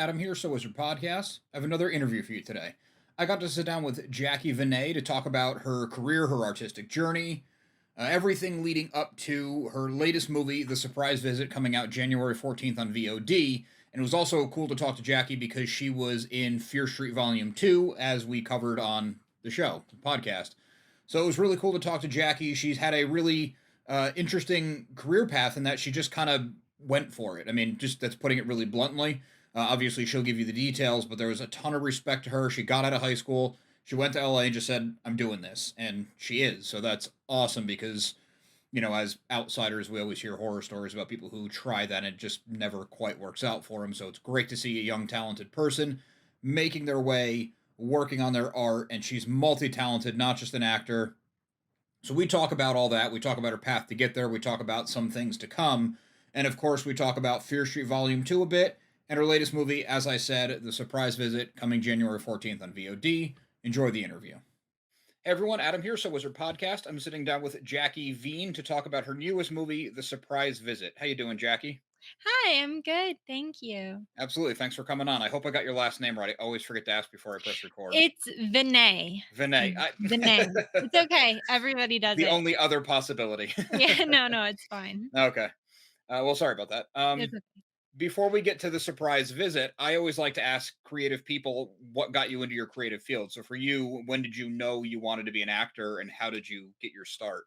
Adam here, So Is Your Podcast. I have another interview for you today. I got to sit down with Jacqi Vene to talk about her career, her artistic journey, everything leading up to her latest movie, The Surprise Visit, coming out January 14th on VOD. And it was also cool to talk to Jacqi because she was in Fear Street Volume 2, as we covered on the show, the podcast. So it was really cool to talk to Jacqi. She's had a really interesting career path in that she just kind of went for it. I mean, just that's putting it really bluntly. Obviously, she'll give you the details, but there was a ton of respect to her. She got out of high school. She went to LA and just said, I'm doing this. And she is. So that's awesome because, as outsiders, we always hear horror stories about people who try that and it just never quite works out for them. So it's great to see a young, talented person making their way, working on their art. And she's multi talented, not just an actor. So we talk about all that. We talk about her path to get there. We talk about some things to come. And of course, we talk about Fear Street Volume 2 a bit and her latest movie, as I said, The Surprise Visit, coming January 14th on VOD. Enjoy the interview. Hey everyone, Adam here, So Was Her Podcast. I'm sitting down with Jacqi Vene to talk about her newest movie, The Surprise Visit. How you doing, Jacqi? Hi, I'm good. Thank you. Absolutely. Thanks for coming on. I hope I got your last name right. I always forget to ask before I press record. It's Vinay. Vinay. Vinay. It's okay. Everybody does The it. only other possibility. Yeah, no, it's fine. Okay. Well, sorry about that. It's okay. Before we get to the surprise visit, I always like to ask creative people what got you into your creative field. So for you, when did you know you wanted to be an actor and how did you get your start?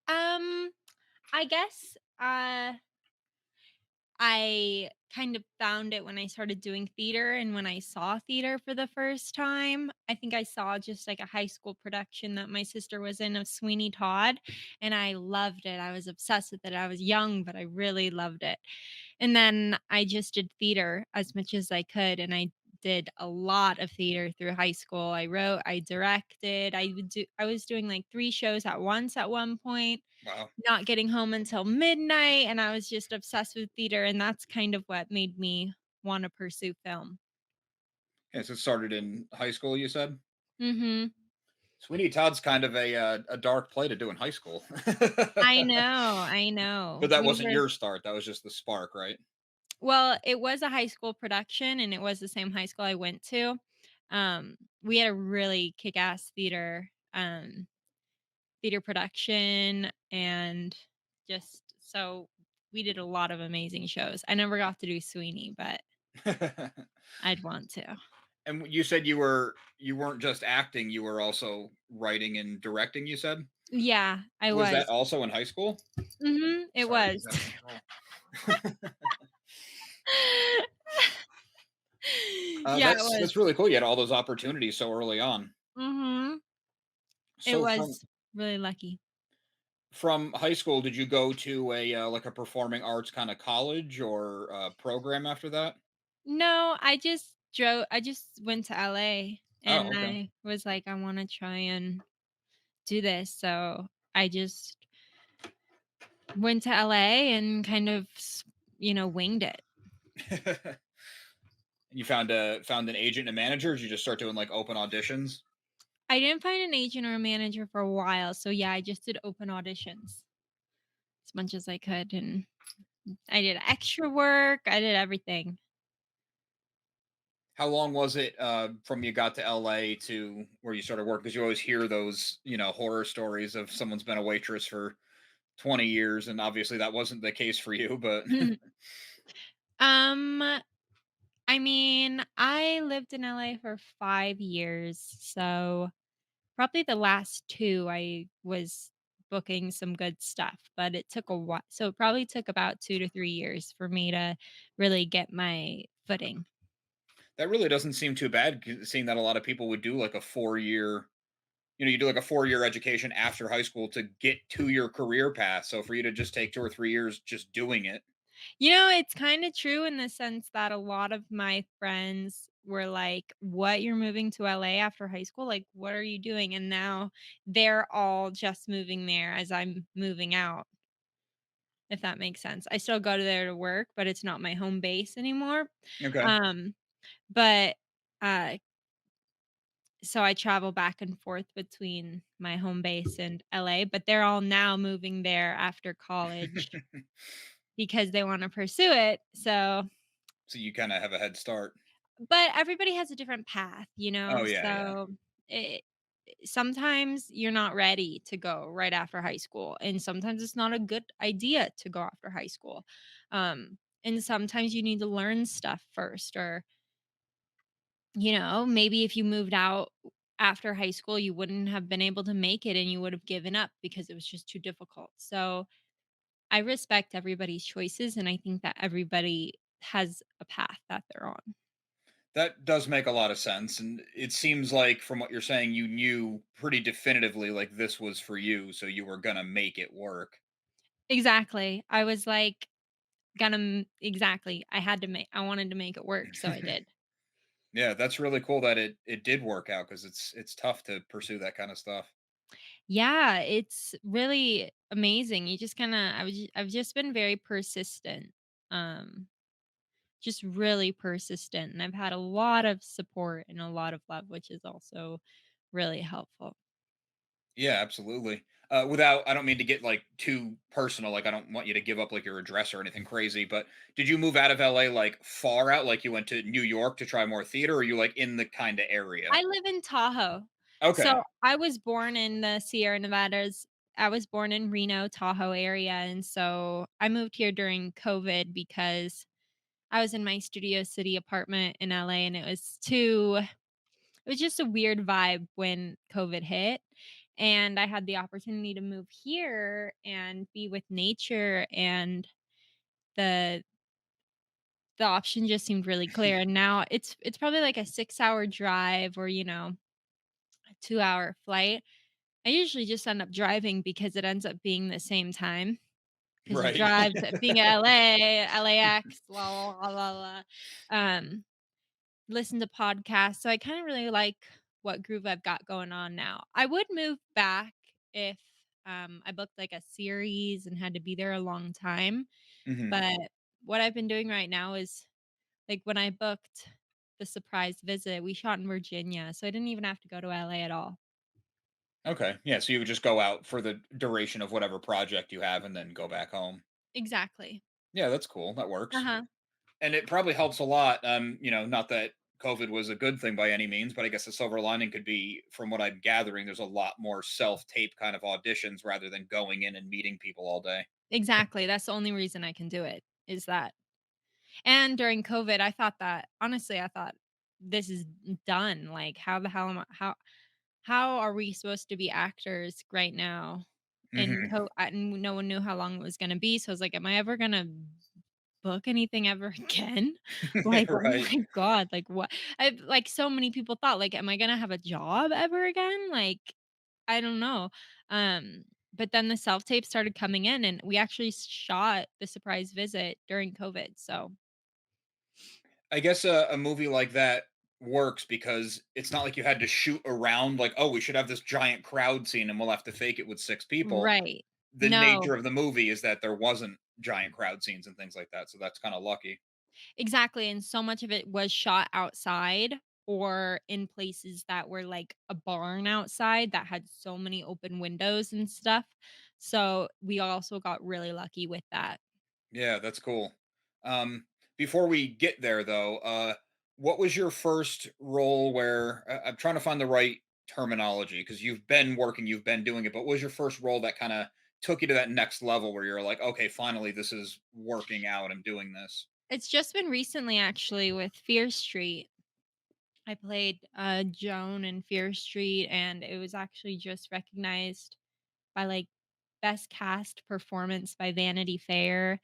Um, I guess I kind of found it when I started doing theater and when I saw theater for the first time. I think I saw just like a high school production that my sister was in of Sweeney Todd, and I loved it. I was obsessed with it. I was young, but I really loved it. And then I just did theater as much as I could, and I did a lot of theater through high school. I wrote, I directed, I was doing like 3 shows at once at one point, Wow. not getting home until midnight, and I was just obsessed with theater, and that's kind of what made me wanna pursue film. Okay, so it started in high school, you said? Mhm. Sweeney Todd's kind of a dark play to do in high school. I know, I know. But that We wasn't were your start. That was just the spark, right? Well, it was a high school production, and it was the same high school I went to. We had a really kick-ass theater production, and just so we did a lot of amazing shows. I never got to do Sweeney, but I'd want to. And you said you weren't just acting, you were also writing and directing, you said? Yeah, I Was that was. also in high school? It Sorry, was. just having a stroke. Yeah, it was. That's really cool. You had all those opportunities so early on. Mhm. It So was really lucky. from high school, did you go to a like a performing arts kind of college or program after that? No, I just went to LA, and Oh, okay. I was like, "I wanna try and do this," so I just went to LA and kind of winged it. You found an agent and a manager? Or did you just start doing like open auditions? I didn't find an agent or a manager for a while, so yeah, I just did open auditions as much as I could, and I did extra work, I did everything. How long was it from you got to LA to where you started working? Because you always hear those, horror stories of someone's been a waitress for 20 years, and obviously that wasn't the case for you, but Um, I mean, I lived in LA for 5 years, so probably the last 2 I was booking some good stuff, but it took a while. So it probably took about 2 to 3 years for me to really get my footing. that really doesn't seem too bad, seeing that a lot of people would do like a 4 year, you do like a 4 year education after high school to get to your career path. So for you to just take 2 or 3 years just doing it. It's kinda true in the sense that a lot of my friends were like, "What, you're moving to LA after high school? Like, what are you doing?" And now they're all just moving there as I'm moving out, if that makes sense. I still go to there to work, but it's not my home base anymore. Okay. Um, but, uh, so I travel back and forth between my home base and LA, but they're all now moving there after college because they wanna pursue it, so So you kind of have a head start. But everybody has a different path, Oh yeah, yeah. so it sometimes you're not ready to go right after high school, and sometimes it's not a good idea to go after high school. And sometimes you need to learn stuff first, or maybe if you moved out after high school, you wouldn't have been able to make it and you would have given up because it was just too difficult. So I respect everybody's choices, and I think that everybody has a path that they're on. That does make a lot of sense, and it seems like from what you're saying, you knew pretty definitively like this was for you, so you were gonna make it work. Exactly. I was like, exactly. I wanted to make it work, so I did. Yeah, that's really cool that it did work out because it's tough to pursue that kind of stuff. Yeah, it's really amazing. You just kind of I've just been very persistent. Um just really persistent, and I've had a lot of support and a lot of love, which is also really helpful. Yeah, absolutely. Without, I don't mean to get like too personal. Like, I don't want you to give up like your address or anything crazy. But did you move out of LA like far out? Like you went to New York to try more theater, or are you like in the kind of area? I live in Tahoe. Okay. So, I was born in the Sierra Nevadas. I was born in Reno, Tahoe area, and so I moved here during COVID because I was in my Studio City apartment in LA, and it was just a weird vibe when COVID hit, and I had the opportunity to move here and be with nature, and the the option just seemed really clear, and now it's probably like a 6-hour drive, or, a 2-hour flight. I usually just end up driving because it ends up being the same time, because you Right. drive to being at LA, LAX, la, la, la, la, la, um, listen to podcasts, so I kinda really like what groove I've got going on now. I would move back if, I booked, like, a series and had to be there a long time, hmm but what I've been doing right now is, like, when I booked the surprise visit, we shot in Virginia, so I didn't even have to go to LA at all. Okay. Yeah. So you would just go out for the duration of whatever project you have, and then go back home. Exactly. Yeah, that's cool. That works. Uh-huh. And it probably helps a lot. Not that COVID was a good thing by any means, but I guess the silver lining could be, from what I'm gathering, there's a lot more self-tape kind of auditions rather than going in and meeting people all day. Exactly, that's the only reason I can do it, is that. And during COVID, I thought that honestly, I thought, "This is done, like, how the hell am I how are we supposed to be actors right now?" And no one knew how long it was gonna be, so I was like, "Am I ever gonna book anything ever again?" Like, oh Right. my god, like, what like, so many people thought, like, "Am I gonna have a job ever again?" Like, I don't know. But then the self-tape started coming in, and we actually shot the surprise visit during COVID, so I guess a movie like that works because it's not like you had to shoot around like, oh, we should have this giant crowd scene and we'll have to fake it with six people. right. The No, nature of the movie is that there wasn't giant crowd scenes and things like that. So that's kind of lucky. exactly, and so much of it was shot outside or in places that were like a barn outside that had so many open windows and stuff. So, we also got really lucky with that. Yeah, that's cool. Um, Before we get there, though, what was your first role where I'm trying to find the right terminology because you've been working, you've been doing it, but what was your first role that kind of took you to that next level where you're like, okay, finally, this is working out. I'm doing this. It's just been recently actually with Fear Street. I played, Joan in Fear Street, and it was actually just recognized by, like, best cast performance by Vanity Fair.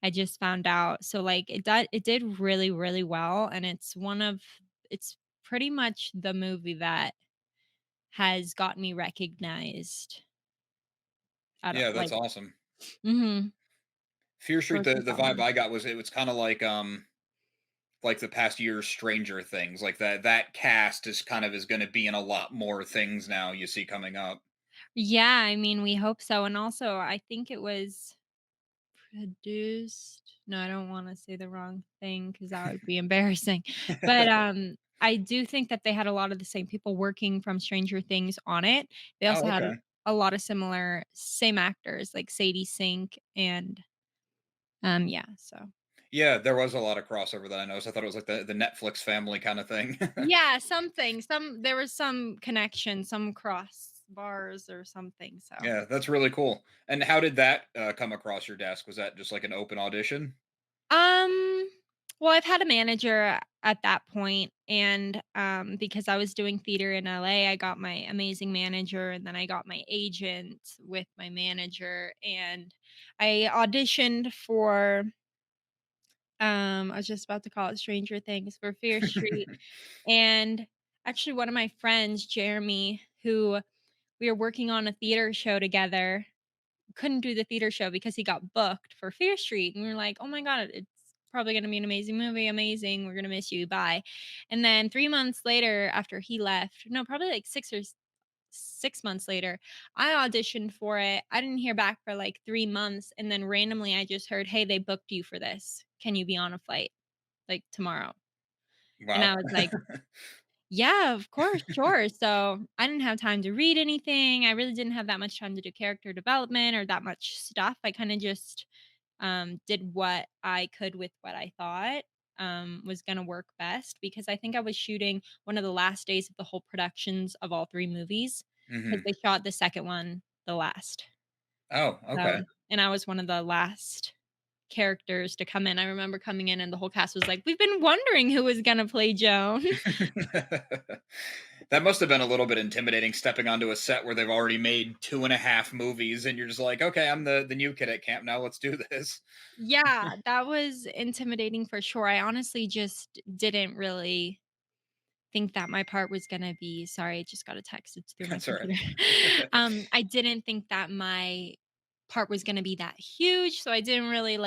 I just found out. So, like, it did really, really well, and it's pretty much the movie that has gotten me recognized out of, Yeah, that's like. awesome. Mhm. Fear Street, First and the vibe foremost. I got was it was kind of like the past year's Stranger Things. Like that cast is kind of is going to be in a lot more things now you see coming up. Yeah, I mean, we hope so, and also, I think it was produced. No, I don't wanna say the wrong thing because that would be embarrassing. But, I do think that they had a lot of the same people working from Stranger Things on it. They also Oh, had okay. a lot of similar same actors like Sadie Sink and, yeah, so Yeah, there was a lot of crossover that I noticed. I thought it was like the Netflix family kind of thing. Yeah, something. There was some connection, some cross bars or something. So, Yeah, that's really cool. And how did that come across your desk? Was that just like an open audition? um, well, I've had a manager at that point, and because I was doing theater in LA, I got my amazing manager, and then I got my agent with my manager, and I auditioned for. I was just about to call it Stranger Things for Fear Street, and actually, one of my friends, Jeremy, who we were working on a theater show together, couldn't do the theater show because he got booked for Fear Street, and we were like, "Oh my god, it's probably gonna be an amazing movie, amazing, we're gonna miss you, bye." And then 3 months later after he left, no, probably like 6 months later, I auditioned for it. I didn't hear back for like 3 months, and then randomly I just heard, "Hey, they booked you for this. Can you be on a flight, like, tomorrow?" And Wow. I was like, yeah, of course, sure. So I didn't have time to read anything. I really didn't have that much time to do character development or that much stuff. I kind of just did what I could with what I thought was going to work best because I think I was shooting one of the last days of the whole productions of all three movies because Hmm. they shot the second one the last. Oh, So, okay. and I was one of the last characters to come in. I remember coming in and the whole cast was like, "We've been wondering who was going to play Joan." That must have been a little bit intimidating stepping onto a set where they've already made two and a half movies, and you're just like, okay, I'm the new kid at camp now. Let's do this. Yeah, that was intimidating for sure. I honestly just didn't really think that my part was gonna be sorry, I just got a text, it's through my That's all right. computer. I didn't think that my part was gonna be that huge, so I didn't really,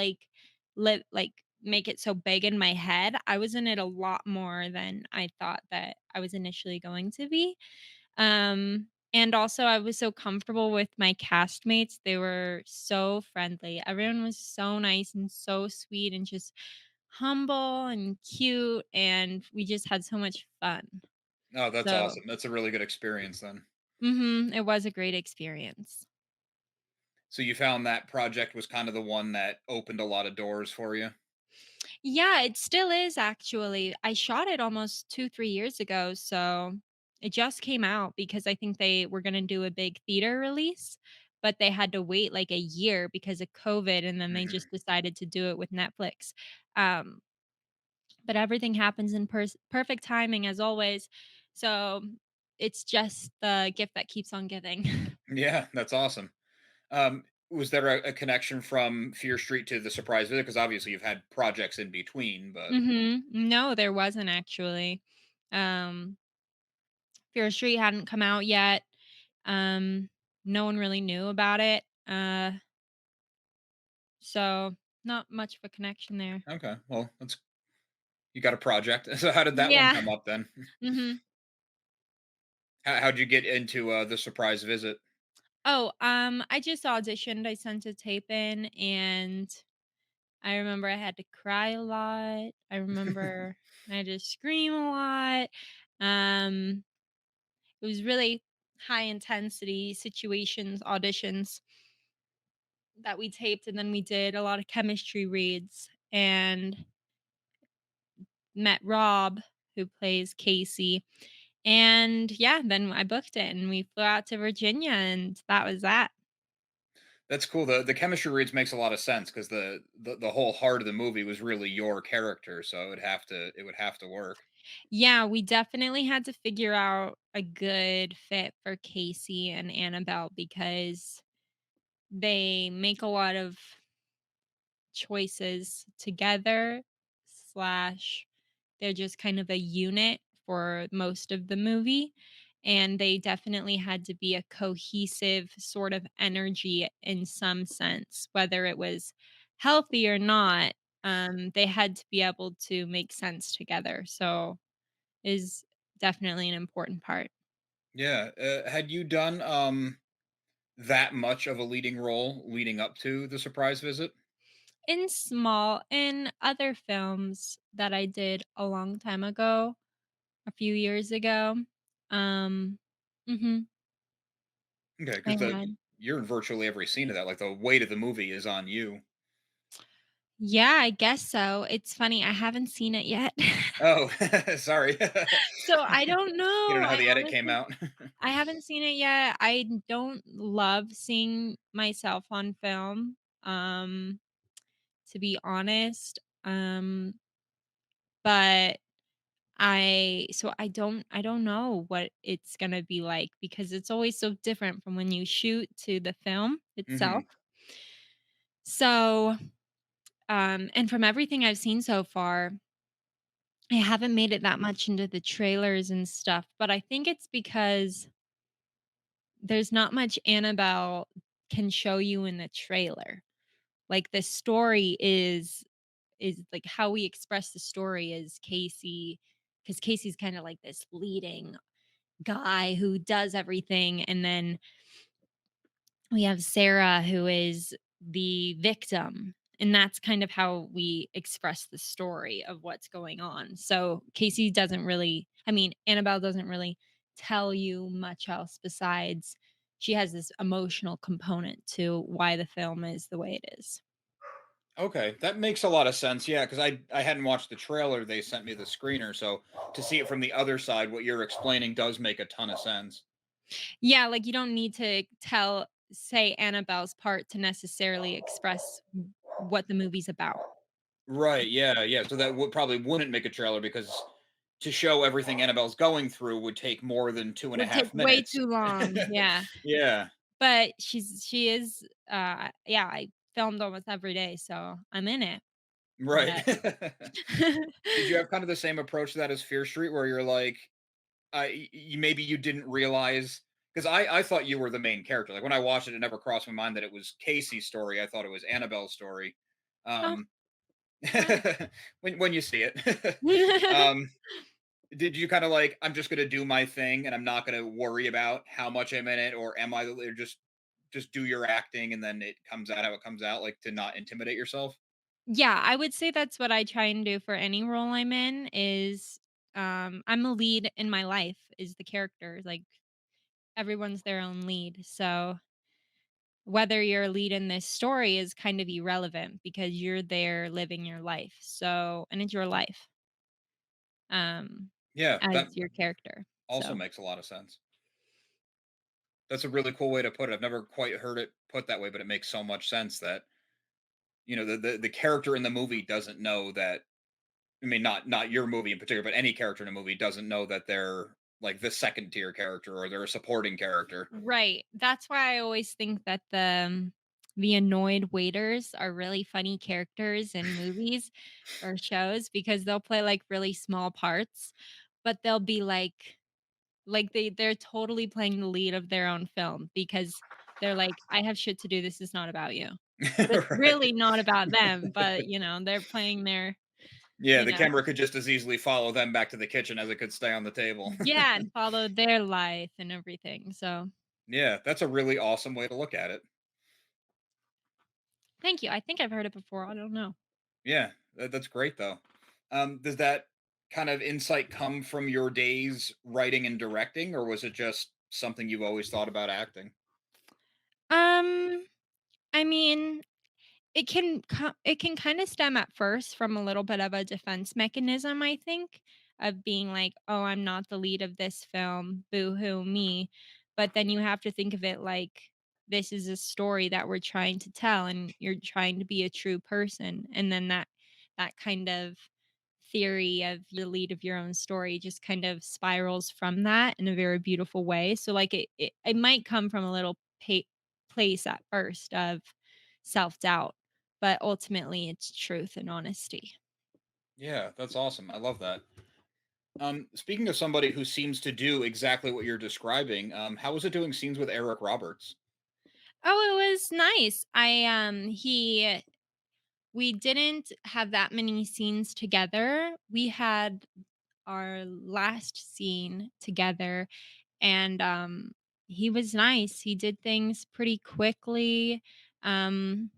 make it so big in my head. I was in it a lot more than I thought that I was initially going to be. And also I was so comfortable with my castmates. They were so friendly. Everyone was so nice and so sweet and just humble and cute, and we just had so much fun. Oh, that's So, awesome. That's a really good experience then. it was a great experience. So you found that project was kind of the one that opened a lot of doors for you? Yeah, it still is actually. I shot it almost 2, 3 years ago, so it just came out because I think they were gonna do a big theater release, but they had to wait like a year because of COVID, and then they Mhm. just decided to do it with Netflix. Um, but everything happens in perfect timing as always, so it's just the gift that keeps on giving. Yeah, that's awesome. Was there a connection from Fear Street to the surprise visit? Because obviously you've had projects in between, but No, there wasn't actually. Um, Fear Street hadn't come out yet. Um, no one really knew about it. So not much of a connection there. okay. Well, that's you got a project. So how did that one Yeah. come up then? Mhm. How'd you get into the surprise visit? Oh, I just auditioned. I sent a tape in and I remember I had to cry a lot. I remember I had to scream a lot. Um, it was really high intensity situations, auditions that we taped, and then we did a lot of chemistry reads and met Rob, who plays Casey. And yeah, then I booked it and we flew out to Virginia and that was that. That's cool. The chemistry reads makes a lot of sense because the whole heart of the movie was really your character, so it would have to work. Yeah, we definitely had to figure out a good fit for Casey and Annabelle because they make a lot of choices together slash they're just kind of a unit for most of the movie, and they definitely had to be a cohesive sort of energy in some sense, whether it was healthy or not. They had to be able to make sense together, so is definitely an important part. Yeah. Had you done that much of a leading role leading up to the surprise visit? In other films that I did a long time ago, a few years ago, um, mhm, Okay, I because the had. you're in virtually every scene of that. Like the weight of the movie is on you. Yeah, I guess so. It's funny, I haven't seen it yet. Oh, sorry. So, I don't You don't know. know how I the edit came honestly out? I haven't seen it yet. I don't love seeing myself on film, to be honest. But I don't know what it's gonna be like because it's always so different from when you shoot to the film itself. Mhm. So, and from everything I've seen so far, I haven't made it that much into the trailers and stuff, but I think it's because there's not much Annabelle can show you in the trailer. Like the story is like how we express the story is Casey, because Casey's kind of like this leading guy who does everything, and then we have Sarah who is the victim, and that's kind of how we express the story of what's going on. So Casey doesn't really, I mean, Annabelle doesn't really tell you much else besides she has this emotional component to why the film is the way it is. Okay, that makes a lot of sense. Yeah, because I hadn't watched the trailer. They sent me the screener, so to see it from the other side, what you're explaining does make a ton of sense. Yeah, like you don't need to say Annabelle's part to necessarily express what the movie's about. Right. Yeah. Yeah. So that would probably wouldn't make a trailer because to show everything Annabelle's going through would take more than two and a Would take half way minutes. too long, yeah. Yeah. But she is, yeah, I filmed almost every day, so I'm in it, Right. but Did you have kind of the same approach to that as Fear Street, where you're like, maybe you didn't realize because I thought you were the main character. Like when I watched it, it never crossed my mind that it was Casey's story. I thought it was Annabelle's story. Oh, Um, well. when you see it, um, did you kind of like I'm just gonna do my thing and I'm not gonna worry about how much I'm in it or am I or just do your acting and then it comes out how it comes out, like to not intimidate yourself? Yeah, I would say that's what I try and do for any role I'm in is, I'm a lead in my life is the character, like, everyone's their own lead, so whether you're a lead in this story is kind of irrelevant because you're there living your life. So, and it's your life, um, Yeah, that as your character. also So, makes a lot of sense. That's a really cool way to put it. I've never quite heard it put that way, but it makes so much sense that the character in the movie doesn't know that. I mean, not your movie in particular, but any character in a movie doesn't know that they're like the second tier character or they're a supporting character. right. That's why I always think that the annoyed waiters are really funny characters in movies or shows because they'll play like really small parts, but they'll be like they're totally playing the lead of their own film because they're like, "I have shit to do, this is not about you." But it's Right. really not about them, but, they're playing Yeah, you the know camera could just as easily follow them back to the kitchen as it could stay on the table. yeah, and follow their life and everything, so Yeah, that's a really awesome way to look at it. thank you, I think I've heard it before, I don't know. Yeah, that's great though. Does that kind of insight come from your days writing and directing, or was it just something you've always thought about acting? Um, I mean, it can kinda stem at first from a little bit of a defense mechanism, I think, of being like, "Oh, I'm not the lead of this film, boo-hoo me." But then you have to think of it like, this is a story that we're trying to tell, and you're trying to be a true person, and then that kind of theory of the lead of your own story just kind of spirals from that in a very beautiful way. So, like, it might come from a little place at first of self-doubt, but ultimately it's truth and honesty. Yeah, that's awesome. I love that. Speaking of somebody who seems to do exactly what you're describing, how was it doing scenes with Eric Roberts? Oh, it was nice. He we didn't have that many scenes together. We had our last scene together and, he was nice. He did things pretty quickly. Um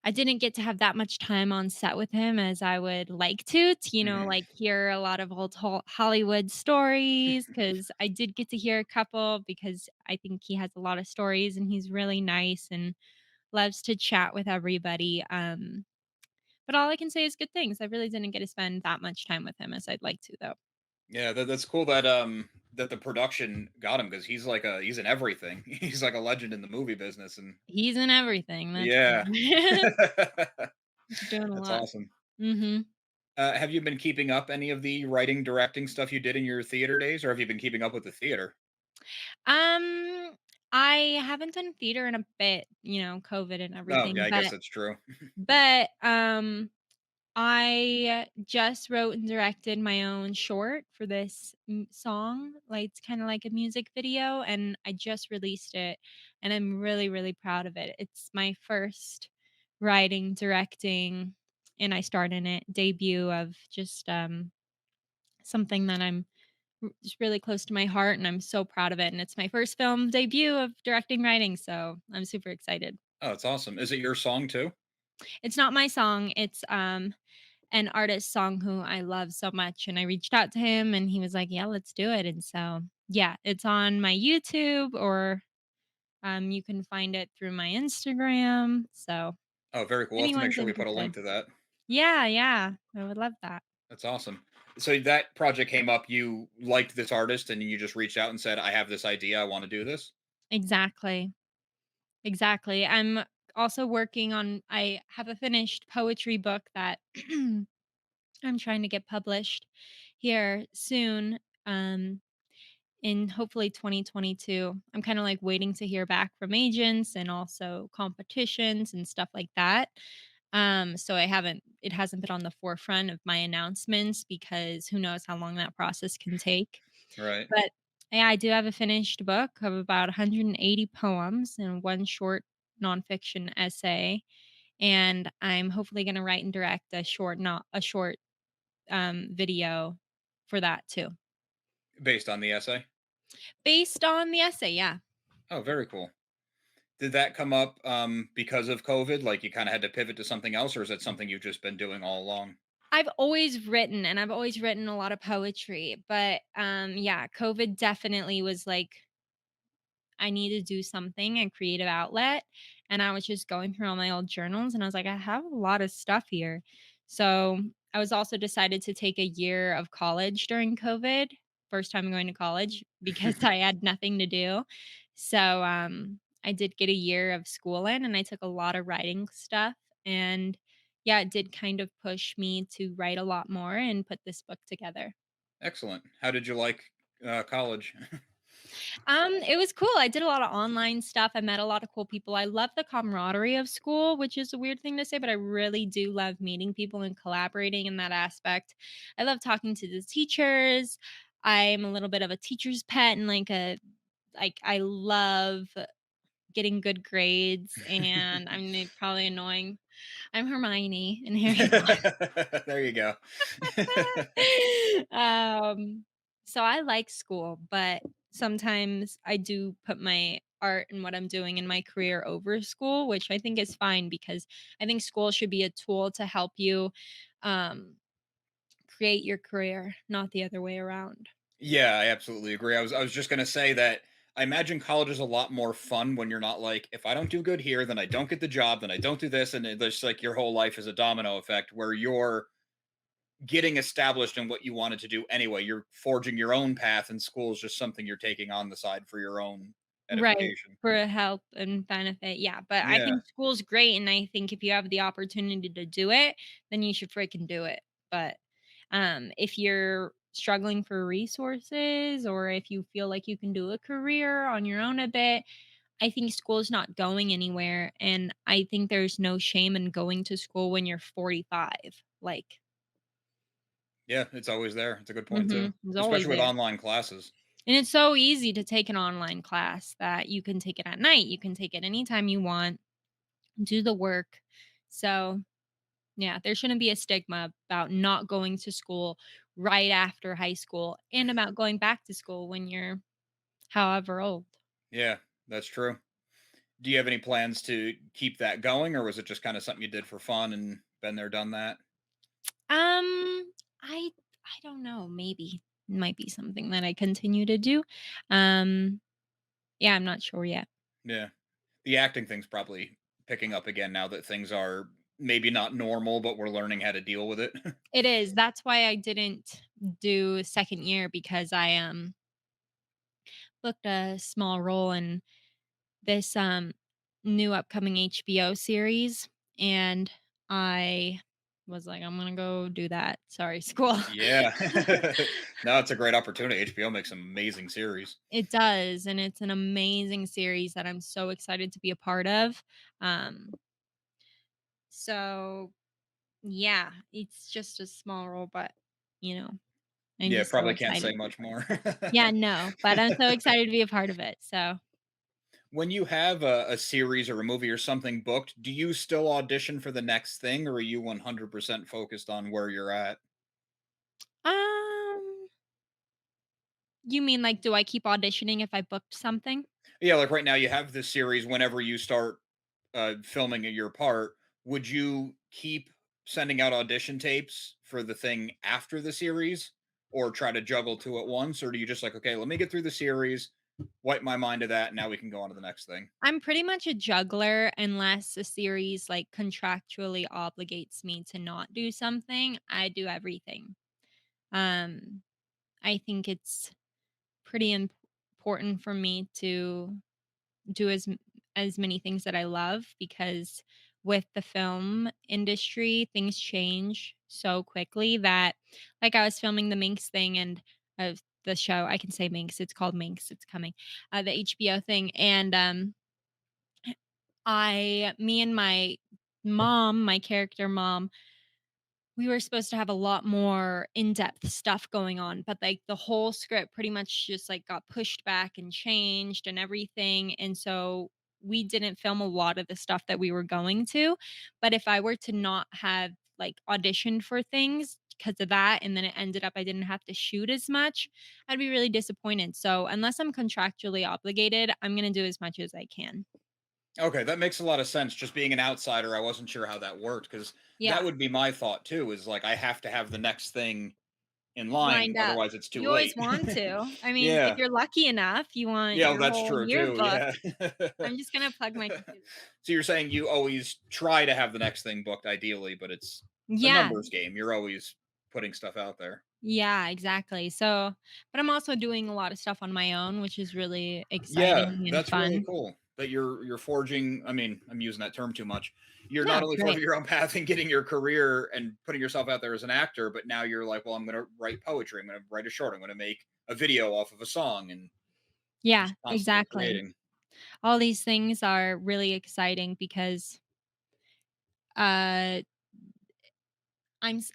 I didn't get to have that much time on set with him as I would like to, Hmm. like, hear a lot of old Hollywood stories. Because I did get to hear a couple because I think he has a lot of stories and he's really nice and loves to chat with everybody, But all I can say is good things. I really didn't get to spend that much time with him as I'd like to, though. Yeah, that's cool that that the production got him because he's in everything. He's like a legend in the movie business, and He's in everything, that's for yeah, sure. He's doing a that's lot. awesome. Mhm. Have you been keeping up any of the writing, directing stuff you did in your theater days, or have you been keeping up with the theater? Um, I haven't done theater in a bit, COVID and Oh, yeah, everything, I guess but that's true. but, um, I just wrote and directed my own short for this song. Like it's kind of like a music video, and I just released it, and I'm really, really proud of it. It's my first writing, directing, and I starred in it debut of just something that just really close to my heart, and I'm so proud of it. And it's my first film debut of directing, writing, so I'm super excited. Oh, it's awesome. Is it your song too? It's not my song. It's an artist song who I love so much, and I reached out to him and he was like, "Yeah, let's do it." And so, yeah, it's on my YouTube, or you can find it through my Instagram. So, Oh, very cool. We'll have to make anyone's sure we put a link interested. to that. Yeah, yeah. I would love that. That's awesome. So that project came up. You liked this artist, and you just reached out and said, "I have this idea. I want to do this." Exactly. Exactly. I'm also working on I have a finished poetry book that I'm trying to get published here soon. In hopefully 2022. I'm kind of like waiting to hear back from agents and also competitions and stuff like that. So it hasn't been on the forefront of my announcements because who knows how long that process can take. Right. But yeah, I do have a finished book of about 180 poems and one short nonfiction essay. And I'm hopefully going to write and direct a short video for that too. Based on the essay. Based on the essay, yeah. Oh, very cool. Did that come up because of COVID? Like you kind of had to pivot to something else, or is that something you've just been doing all along? I've always written, and I've always written a lot of poetry, but, yeah, COVID definitely was like, I need to do something, a creative outlet, and I was just going through all my old journals, and I was like, "I have a lot of stuff here." So, I was also decided to take a year of college during COVID, first time going to college, because I had nothing to do. So, I did get a year of school in, and I took a lot of writing stuff, and, yeah, it did kind of push me to write a lot more and put this book together. Excellent. How did you like college? It was cool. I did a lot of online stuff. I met a lot of cool people. I love the camaraderie of school, which is a weird thing to say, but I really do love meeting people and collaborating in that aspect. I love talking to the teachers. I'm a little bit of a teacher's pet and like I love getting good grades, and I'm probably annoying. I'm Hermione in Harry There you go. um, so I like school, but sometimes I do put my art and what I'm doing in my career over school, which I think is fine because I think school should be a tool to help you um, create your career, not the other way around. Yeah, I absolutely agree. I was just gonna say that I imagine college is a lot more fun when you're not like, if I don't do good here, then I don't get the job, then I don't do this, and there's like your whole life is a domino effect where you're getting established in what you wanted to do anyway. You're forging your own path, and school is just something you're taking on the side for your own Right, edification. for a help and benefit, yeah, but I Yeah. think school's great, and I think if you have the opportunity to do it, then you should freaking do it, but, if you're struggling for resources or if you feel like you can do a career on your own a bit, I think school is not going anywhere, and I think there's no shame in going to school when you're 45, like Yeah, it's always there. It's a good point too. mhm, it's always Especially with there. online classes. And it's so easy to take an online class that you can take it at night, you can take it anytime you want, do the work. So, yeah, there shouldn't be a stigma about not going to school right after high school and about going back to school when you're however old. Yeah, that's true. Do you have any plans to keep that going, or was it just kind of something you did for fun and been there, done that? I don't know, maybe. Might be something that I continue to do. Um, yeah, I'm not sure yet. Yeah. The acting thing's probably picking up again now that things are maybe not normal, but we're learning how to deal with it. It is. That's why I didn't do second year because I booked a small role in this new upcoming HBO series, and I was like, I'm gonna go do that. Sorry, school. Yeah. No, it's a great opportunity. HBO makes some amazing series. It does, and it's an amazing series that I'm so excited to be a part of. Um, so yeah, it's just a small role, but you know, I'm Yeah, just so probably can't excited say to be a much part of more. it. Yeah, no, but I'm so excited to be a part of it. So, When you have a series or a movie or something booked, do you still audition for the next thing, or are you 100% focused on where you're at? um, you mean like, do I keep auditioning if I booked something? Yeah, like right now you have this series. Whenever you start filming your part, would you keep sending out audition tapes for the thing after the series, or try to juggle two at once, or do you just like, okay, let me get through the series, wipe my mind of that, now we can go on to the next thing? I'm pretty much a juggler unless a series like contractually obligates me to not do something. I do everything. Um, I think it's pretty important for me to do as many things that I love because with the film industry, things change so quickly that like I was filming the Minx thing and the show, I can say Minx, it's called Minx, it's coming. The HBO thing and me and my mom, my character mom, we were supposed to have a lot more in-depth stuff going on, but, like, the whole script pretty much just, like, got pushed back and changed and everything, and so we didn't film a lot of the stuff that we were going to, but if I were to not have, like, auditioned for things because of that, and then it ended up I didn't have to shoot as much, I'd be really disappointed, so unless I'm contractually obligated, I'm gonna do as much as I can. Okay, that makes a lot of sense. Just being an outsider, I wasn't sure how that worked because that Yeah. would be my thought too. Is like I have to have the next thing in line, Lined up. otherwise it's too You always late. want to. I mean, if Yeah, you're lucky enough, you want yeah, well, your that's whole true year too. booked. Yeah. I'm just gonna plug my computer. So you're saying you always try to have the next thing booked ideally, but it's a Yeah. numbers game. You're always putting stuff out there. Yeah, exactly. So but I'm also doing a lot of stuff on my own, which is really Yeah, exciting and that's really fun. cool that you're forging. I mean, I'm using that term too much. You're No, not it's only great. forging your own path and getting your career and putting yourself out there as an actor, but now you're like, well, I'm going to write poetry. I'm going to write a short. I'm going to make a video off of a song and Yeah, just constantly exactly. creating. All these things are really exciting because, uh,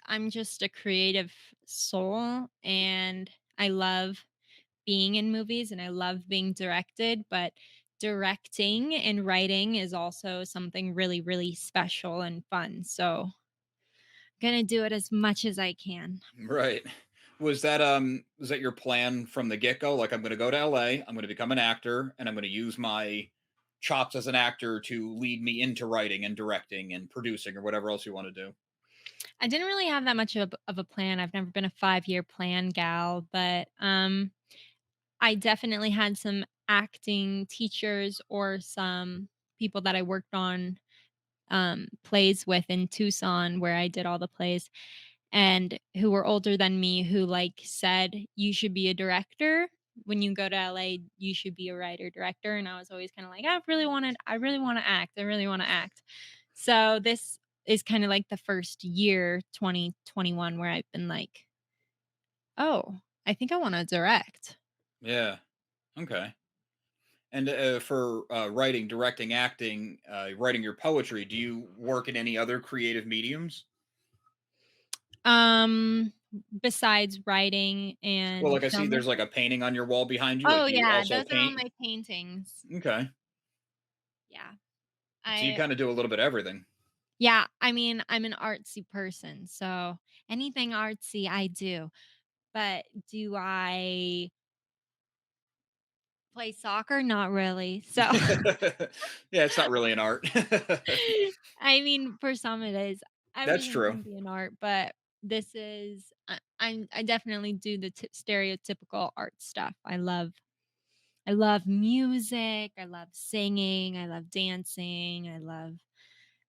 I'm just a creative soul, and I love being in movies and I love being directed, but directing and writing is also something really, really special and fun. So, gonna do it as much as I can. Right. Was that your plan from the get-go? Like I'm going to go to LA, I'm going to become an actor and I'm going to use my chops as an actor to lead me into writing and directing and producing or whatever else you want to do. I didn't really have that much of a plan. I've never been a 5-year plan gal, but I definitely had some acting teachers or some people that I worked on plays with in Tucson where I did all the plays and who were older than me who like said you should be a director when you go to LA you should be a writer director and I was always kind of like I really want to act I really want to act so this is kind of like the first year 2021 where I've been like oh I think I want to direct. Yeah. Okay. And for writing, directing, acting, writing your poetry, do you work in any other creative mediums? um Besides writing Well, and like I see filming. there's like a painting on your wall behind you. Like, Oh do you yeah, also those are all paint? my paintings. Okay. Yeah. So you I kind of do a little bit of everything. Yeah, I mean, I'm an artsy person, so anything artsy I do. But do I play soccer? Not really. So Yeah, it's not really an art. I mean, for some it is. That's Everything true. can be an art, but this is I definitely do the stereotypical art stuff. I love music, I love singing, I love dancing, I love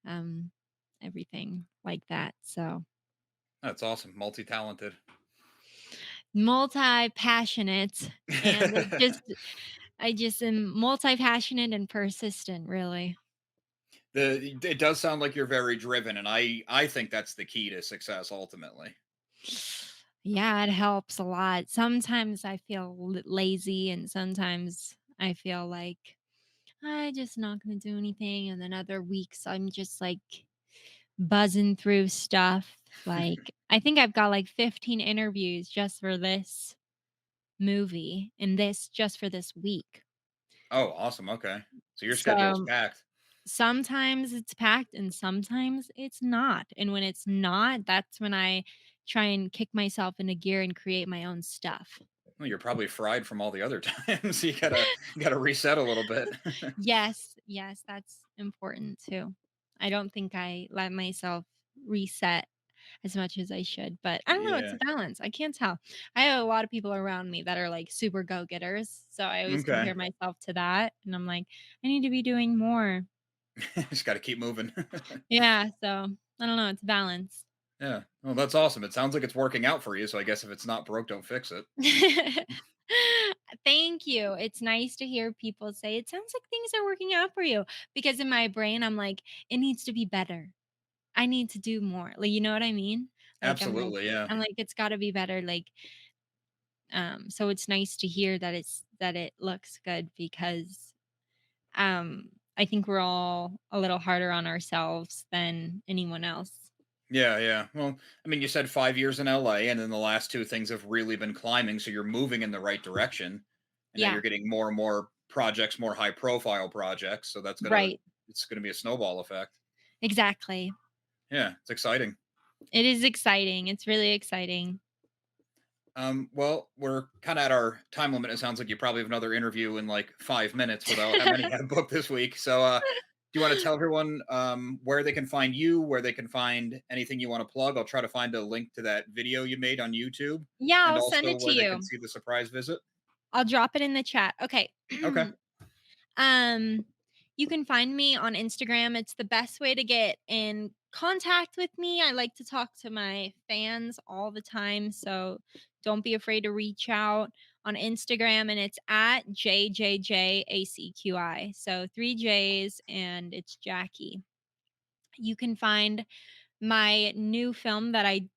um everything like that. So That's awesome. Multi-talented. multi-passionate, and I just am multi-passionate and persistent, really. It does sound like you're very driven, and I think that's the key to success ultimately. Yeah, it helps a lot. Sometimes I feel lazy, and sometimes I feel like I just not gonna do anything. And then other weeks I'm just like buzzing through stuff. Like I think I've got like 15 interviews just for this movie and this just for this week. Oh, awesome. Okay. So your schedule's So packed. sometimes it's packed and sometimes it's not. And when it's not, that's when I try and kick myself into gear and create my own stuff. Well, you're probably fried from all the other times. You gotta reset a little bit. Yes, yes, that's important too. I don't think I let myself reset as much as I should, but I don't know, it's Yeah. a balance. I can't tell. I have a lot of people around me that are like super go-getters, so I always Okay. compare myself to that and I'm like, I need to be doing more. Just gotta keep moving. Yeah, so I don't know, it's a balance. Yeah. Well, that's awesome. It sounds like it's working out for you. So I guess if it's not broke, don't fix it. Thank you. It's nice to hear people say it sounds like things are working out for you because in my brain I'm like it needs to be better. I need to do more. Like, you know what I mean? Like, Absolutely. Yeah. I'm like, it's gotta be better, like, so it's nice to hear that it looks good because, I think we're all a little harder on ourselves than anyone else. Yeah. Yeah. Well, I mean, you said 5 years in LA, and then the last two things have really been climbing. So you're moving in the right direction. And now Yeah, you're getting more and more projects, more high profile projects. So right. it's gonna be a snowball effect. Exactly. Yeah. It's exciting. It is exciting. It's really exciting. Well, we're kind of at our time limit. It sounds like you probably have another interview in like 5 minutes without how many you have booked this week. So, do you want to tell everyone where they can find you, where they can find anything you want to plug? I'll try to find a link to that video you made on YouTube, Yeah, and I'll send also it to where they can you. see the surprise visit. I'll drop it in the chat. Okay. Okay, Um, you can find me on Instagram. It's the best way to get in contact with me. I like to talk to my fans all the time, so don't be afraid to reach out on Instagram, and it's at JJJACQI. So 3 J's and it's Jacqui. You can find my new film that I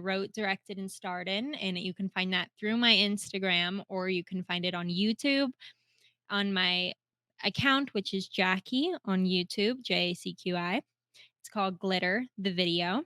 wrote, directed, and starred in, and you can find that through my Instagram or you can find it on YouTube on my account, which is Jacqui on YouTube, JACQI. It's called Glitter, the video.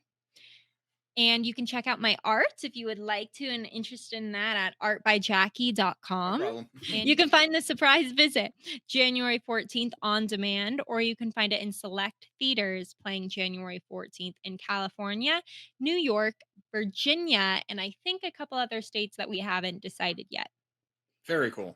And you can check out my art if you would like to and interested in that at no artbyjackie.com. problem. And you can find the surprise visit January 14th on demand, or you can find it in select theaters playing January 14th in California, New York, Virginia, and I think a couple other states that we haven't decided yet. Very cool.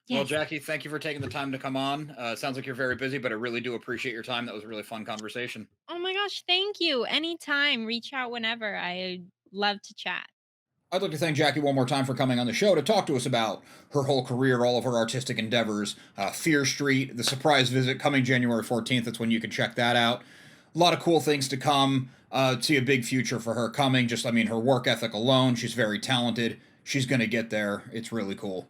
Well, Yes. Jackie, thank you for taking the time to come on. It sounds like you're very busy, but I really do appreciate your time. That was a really fun conversation. Oh my gosh, thank you. Anytime, reach out whenever. I love to chat. I'd like to thank Jackie one more time for coming on the show to talk to us about her whole career, all of her artistic endeavors. Fear Street, the surprise visit coming January 14th. That's when you can check that out. A lot of cool things to come. See a big future for her coming. Just, I mean, her work ethic alone. She's very talented. She's going to get there. It's really cool.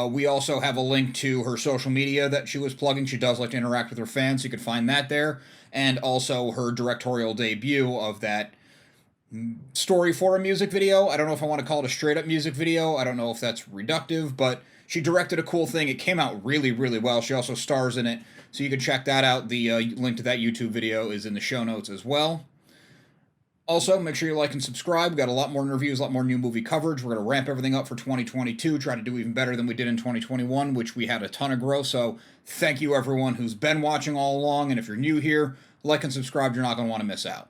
We also have a link to her social media that she was plugging. She does like to interact with her fans. So you can find that there. And also her directorial debut of that story for a music video. I don't know if I want to call it a straight up music video. I don't know if that's reductive, but she directed a cool thing. It came out really, really well. She also stars in it, so you can check that out. The link to that YouTube video is in the show notes as well. Also, make sure you like and subscribe. We've got a lot more interviews, a lot more new movie coverage. We're going to ramp everything up for 2022, try to do even better than we did in 2021, which we had a ton of growth. So, thank you everyone who's been watching all along. And if you're new here, like and subscribe. You're not going to want to miss out.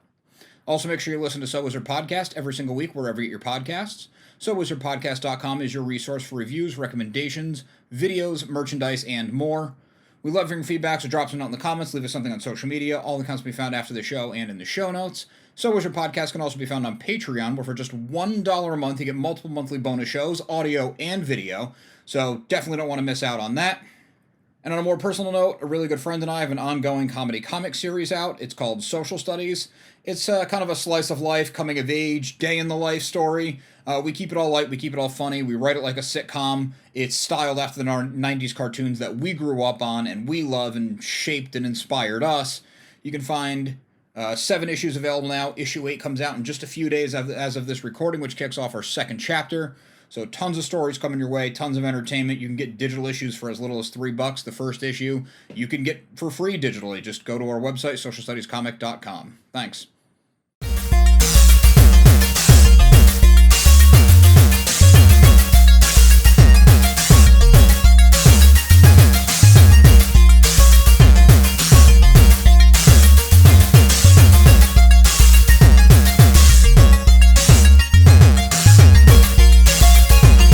Also, make sure you listen to So Wizard Podcast every single week wherever you get your podcasts. SoWizardPodcast.com is your resource for reviews, recommendations, videos, merchandise, and more. We love hearing feedback, so drop some note in the comments, leave us something on social media. All the accounts can be found after the show and in the show notes. So Wizard Podcast can also be found on Patreon, where for just $1 a month, you get multiple monthly bonus shows, audio and video. So definitely don't want to miss out on that. And on a more personal note, a really good friend and I have an ongoing comedy comic series out. It's called Social Studies. It's kind of a slice of life, coming of age, day in the life story. We keep it all light, we keep it all funny, we write it like a sitcom. It's styled after the 90s cartoons that we grew up on and we love and shaped and inspired us. You can find 7 issues available now. Issue 8 comes out in just a few days as of this recording, which kicks off our second chapter. So tons of stories coming your way, tons of entertainment. You can get digital issues for as little as $3 the first issue. You can get for free digitally. Just go to our website, socialstudiescomic.com. Thanks.